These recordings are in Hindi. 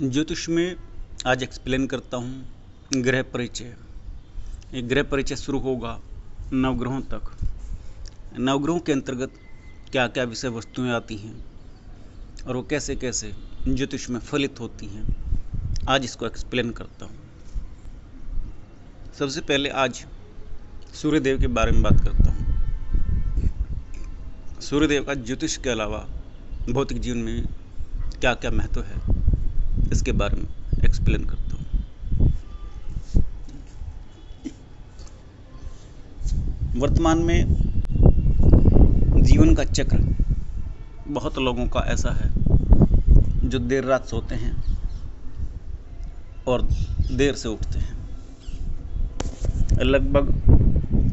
ज्योतिष में आज एक्सप्लेन करता हूँ ग्रह परिचय। ये ग्रह परिचय शुरू होगा नवग्रहों तक। नवग्रहों के अंतर्गत क्या क्या विषय वस्तुएं आती हैं और वो कैसे कैसे ज्योतिष में फलित होती हैं, आज इसको एक्सप्लेन करता हूँ। सबसे पहले आज सूर्यदेव के बारे में बात करता हूँ। सूर्यदेव का ज्योतिष के अलावा भौतिक जीवन में क्या क्या महत्व है, इसके बारे में एक्सप्लेन करता हूँ। वर्तमान में जीवन का चक्र बहुत लोगों का ऐसा है जो देर रात सोते हैं और देर से उठते हैं। लगभग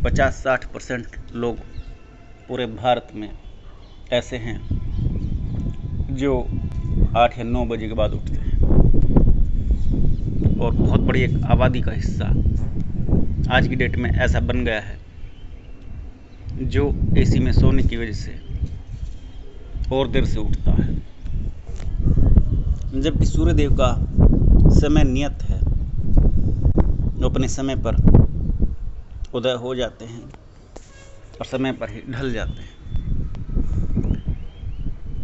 50-60% लोग पूरे भारत में ऐसे हैं जो 8 या 9 बजे के बाद उठते हैं, और बहुत बड़ी एक आबादी का हिस्सा आज की डेट में ऐसा बन गया है जो एसी में सोने की वजह से और देर से उठता है। जबकि सूर्यदेव का समय नियत है, अपने समय पर उदय हो जाते हैं और समय पर ही ढल जाते हैं।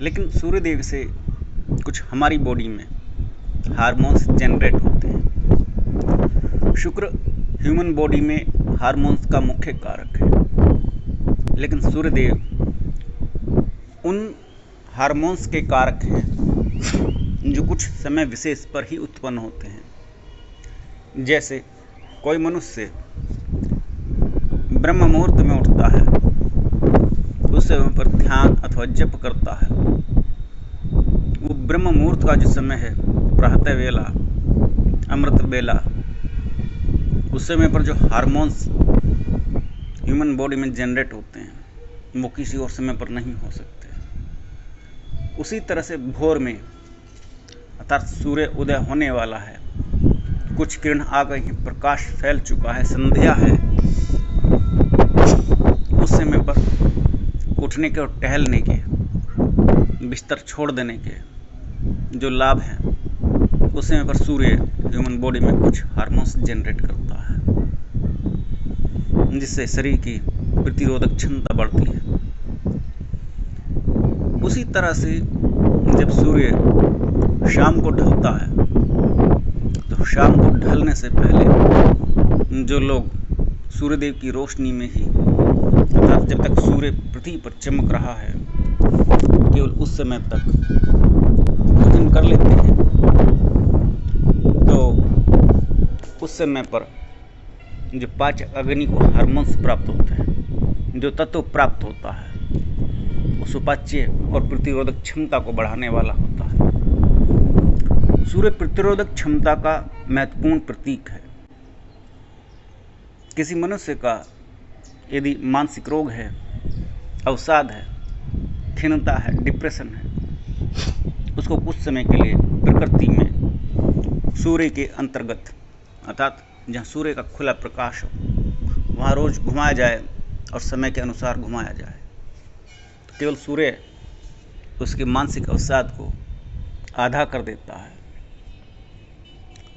लेकिन सूर्यदेव से कुछ हमारी बॉडी में हार्मोन्स जनरेट होते हैं। शुक्र ह्यूमन बॉडी में हार्मोन्स का मुख्य कारक है, लेकिन सूर्यदेव उन हार्मोन्स के कारक हैं जो कुछ समय विशेष पर ही उत्पन्न होते हैं। जैसे कोई मनुष्य ब्रह्म मुहूर्त में उठता है, उस समय पर ध्यान अथवा जप करता है। वो ब्रह्म मुहूर्त का जो समय है, प्रातः वेला, अमृत बेला, उस समय पर जो हार्मोन्स ह्यूमन बॉडी में जनरेट होते हैं वो किसी और समय पर नहीं हो सकते। उसी तरह से भोर में अर्थात सूर्य उदय होने वाला है, कुछ किरण आ गई हैं, प्रकाश फैल चुका है, संध्या है, उस समय पर उठने के और टहलने के, बिस्तर छोड़ देने के जो लाभ हैं, उस समय पर सूर्य ह्यूमन बॉडी में कुछ हार्मोन्स जनरेट करता है, जिससे शरीर की प्रतिरोधक क्षमता बढ़ती है। उसी तरह से जब सूर्य शाम को ढलता है, तो शाम को ढलने से पहले जो लोग सूर्यदेव की रोशनी में ही, अर्थात जब तक सूर्य पृथ्वी पर चमक रहा है, केवल उस समय तक भोजन कर लेते हैं, तो उस समय पर जो पाचक अग्नि को हार्मोन्स प्राप्त होते हैं, जो तत्व प्राप्त होता है, वो सुपाच्य और प्रतिरोधक क्षमता को बढ़ाने वाला होता है। सूर्य प्रतिरोधक क्षमता का महत्वपूर्ण प्रतीक है। किसी मनुष्य का यदि मानसिक रोग है, अवसाद है, खिन्नता है, डिप्रेशन है, उसको कुछ समय के लिए प्रकृति में सूर्य के अंतर्गत, अर्थात जहाँ सूर्य का खुला प्रकाश हो, वहाँ रोज घुमाया जाए और समय के अनुसार घुमाया जाए, तो केवल सूर्य उसके मानसिक अवसाद को आधा कर देता है।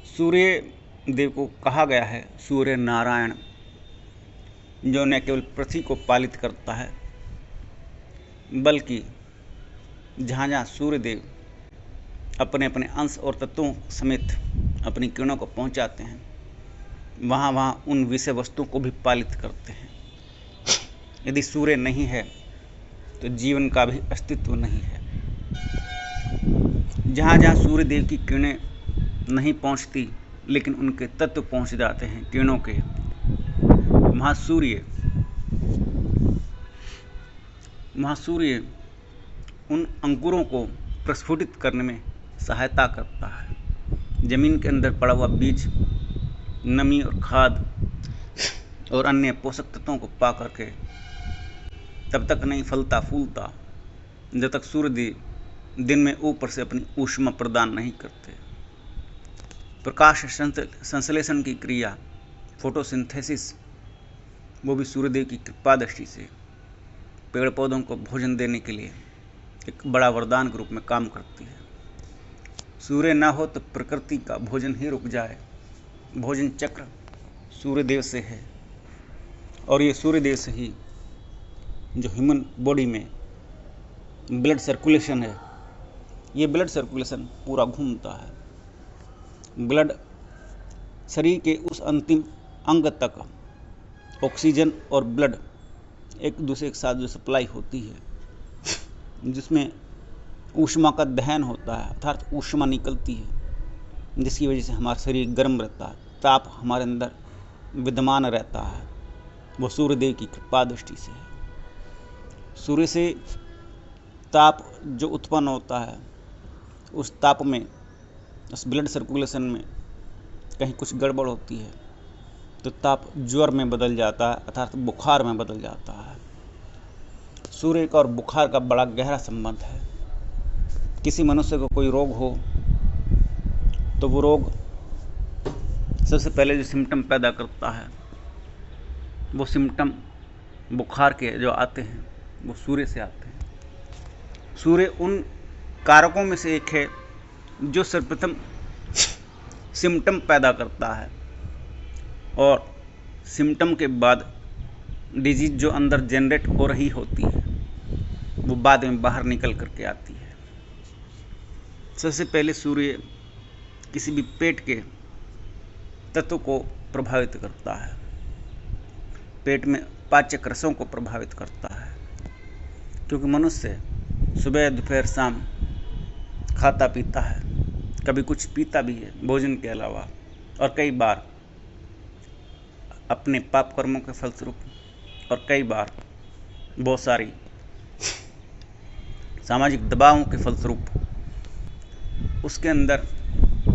सूर्य देव को कहा गया है सूर्य नारायण, जो न केवल पृथ्वी को पालित करता है, बल्कि जहाँ जहाँ सूर्यदेव अपने अपने अंश और तत्वों समेत अपनी किरणों को पहुँचाते हैं, वहाँ वहाँ उन विषय वस्तुओं को भी पालित करते हैं। यदि सूर्य नहीं है तो जीवन का भी अस्तित्व नहीं है। जहाँ जहाँ सूर्यदेव की किरणें नहीं पहुँचती, लेकिन उनके तत्व पहुँच जाते हैं किरणों के, वहाँ सूर्य उन अंकुरों को प्रस्फुटित करने में सहायता करता है। जमीन के अंदर पड़ा हुआ बीज नमी और खाद और अन्य पोषक तत्वों को पा करके तब तक नहीं फलता फूलता जब तक सूर्यदेव दिन में ऊपर से अपनी ऊष्मा प्रदान नहीं करते। प्रकाश संश्लेषण की क्रिया, फोटोसिंथेसिस, वो भी सूर्यदेव की कृपा दृष्टि से पेड़ पौधों को भोजन देने के लिए एक बड़ा वरदान के रूप में काम करती है। सूर्य ना हो तो प्रकृति का भोजन ही रुक जाए। भोजन चक्र सूर्यदेव से है और ये सूर्यदेव से ही जो ह्यूमन बॉडी में ब्लड सर्कुलेशन है, ये ब्लड सर्कुलेशन पूरा घूमता है। ब्लड शरीर के उस अंतिम अंग तक ऑक्सीजन और ब्लड एक दूसरे के साथ जो सप्लाई होती है, जिसमें ऊष्मा का दहन होता है, अर्थात ऊष्मा निकलती है, जिसकी वजह से हमारा शरीर गर्म रहता है, ताप हमारे अंदर विद्यमान रहता है, वो सूर्यदेव की कृपा दृष्टि से है। सूर्य से ताप जो उत्पन्न होता है, उस ताप में, उस ब्लड सर्कुलेशन में कहीं कुछ गड़बड़ होती है तो ताप ज्वर में बदल जाता है, अर्थात बुखार में बदल जाता है। सूर्य का और बुखार का बड़ा गहरा संबंध है। किसी मनुष्य को कोई रोग हो तो वो रोग सबसे पहले जो सिम्टम पैदा करता है, वो सिम्टम बुखार के जो आते हैं वो सूर्य से आते हैं। सूर्य उन कारकों में से एक है जो सर्वप्रथम सिम्टम पैदा करता है और सिम्टम के बाद डिजीज जो अंदर जनरेट हो रही होती है वो बाद में बाहर निकल करके आती है। सबसे पहले सूर्य किसी भी पेट के तत्व को प्रभावित करता है, पेट में पाचक रसों को प्रभावित करता है, क्योंकि मनुष्य सुबह दोपहर शाम खाता पीता है, कभी कुछ पीता भी है भोजन के अलावा, और कई बार अपने पाप कर्मों के फलस्वरूप और कई बार बहुत सारी सामाजिक दबावों के फलस्वरूप उसके अंदर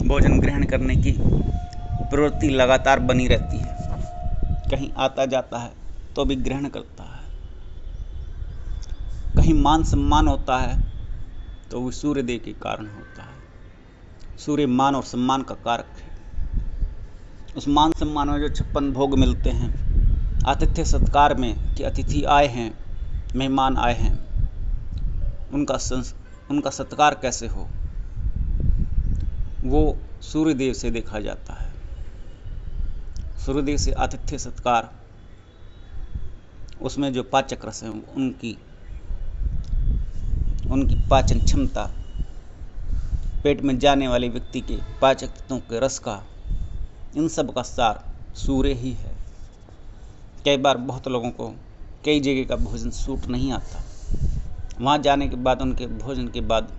भोजन ग्रहण करने की प्रवृत्ति लगातार बनी रहती है। कहीं आता जाता है तो भी ग्रहण करता है, कहीं मान सम्मान होता है तो वो सूर्यदेव के कारण होता है। सूर्य मान और सम्मान का कारक है। उस मान सम्मान में जो 56 भोग मिलते हैं, आतिथ्य सत्कार में कि अतिथि आए हैं, मेहमान आए हैं, उनका सत्कार कैसे हो, वो सूर्यदेव से देखा जाता है। सूर्यदेव से आतिथ्य सत्कार, उसमें जो पाचक रस हैं उनकी पाचन क्षमता, पेट में जाने वाले व्यक्ति के पाचक तत्वों के रस का, इन सब का सार सूर्य ही है। कई बार बहुत लोगों को कई जगह का भोजन सूट नहीं आता, वहाँ जाने के बाद उनके भोजन के बाद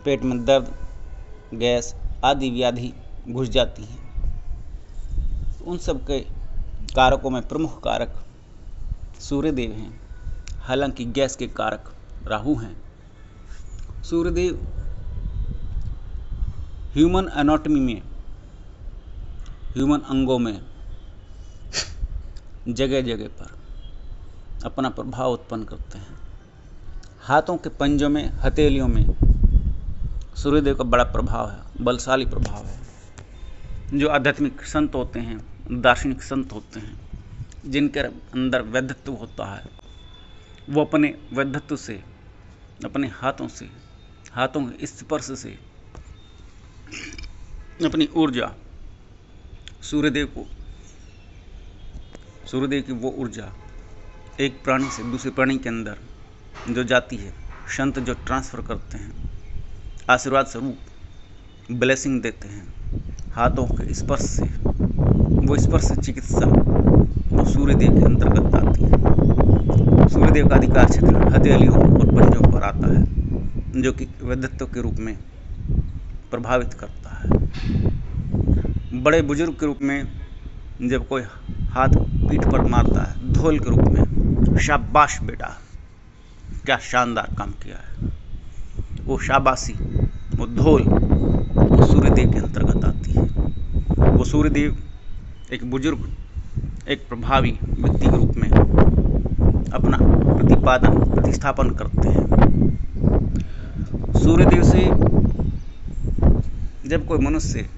पेट में दर्द, गैस आदि व्याधि घुस जाती है। उन सब के कारकों में प्रमुख कारक सूर्यदेव हैं, हालांकि गैस के कारक राहु हैं। सूर्यदेव ह्यूमन एनाटॉमी में, ह्यूमन अंगों में जगह जगह पर अपना प्रभाव उत्पन्न करते हैं। हाथों के पंजों में, हथेलियों में सूर्यदेव का बड़ा प्रभाव है, बलशाली प्रभाव है। जो आध्यात्मिक संत होते हैं, दार्शनिक संत होते हैं, जिनके अंदर वैधत्व होता है, वो अपने वैधत्व से, अपने हाथों के स्पर्श से अपनी ऊर्जा सूर्यदेव की वो ऊर्जा एक प्राणी से दूसरे प्राणी के अंदर जो जाती है, संत जो ट्रांसफ़र करते हैं, आशीर्वाद स्वरूप ब्लेसिंग देते हैं हाथों के स्पर्श से, वो स्पर्श चिकित्सा वो सूर्यदेव के अंतर्गत आती है। सूर्यदेव का अधिकार क्षेत्र हथेलियों और पंजों पर आता है, जो कि वैधत्व के रूप में प्रभावित करता है। बड़े बुजुर्ग के रूप में जब कोई हाथ पीठ पर मारता है, धोल के रूप में, शाबाश बेटा, क्या शानदार काम किया है, वो शाबाशी, वो धोल, वो सूर्यदेव के अंतर्गत आती है। वो सूर्यदेव एक बुजुर्ग, एक प्रभावी व्यक्ति के रूप में अपना प्रतिस्थापन करते हैं। सूर्यदेव से जब कोई मनुष्य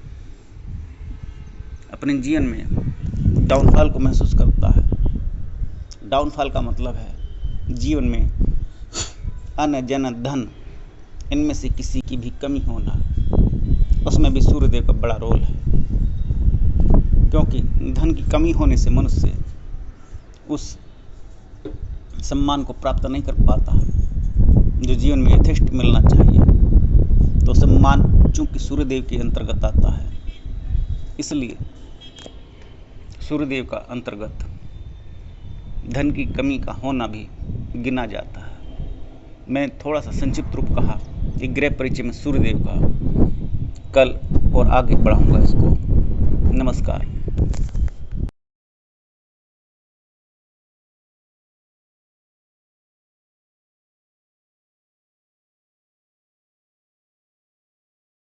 अपने जीवन में डाउनफॉल को महसूस करता है, डाउनफॉल का मतलब है जीवन में अन्न, जन, धन इनमें से किसी की भी कमी होना, उसमें भी सूर्यदेव का बड़ा रोल है, क्योंकि धन की कमी होने से मनुष्य उस सम्मान को प्राप्त नहीं कर पाता जो जीवन में यथेष्ट मिलना चाहिए। तो सम्मान चूंकि सूर्यदेव के अंतर्गत आता है, इसलिए सूर्यदेव का अंतर्गत धन की कमी का होना भी गिना जाता है। मैं थोड़ा सा संक्षिप्त रूप कहा कि गृह परिचय में सूर्यदेव का, कल और आगे बढ़ाऊंगा इसको। नमस्कार।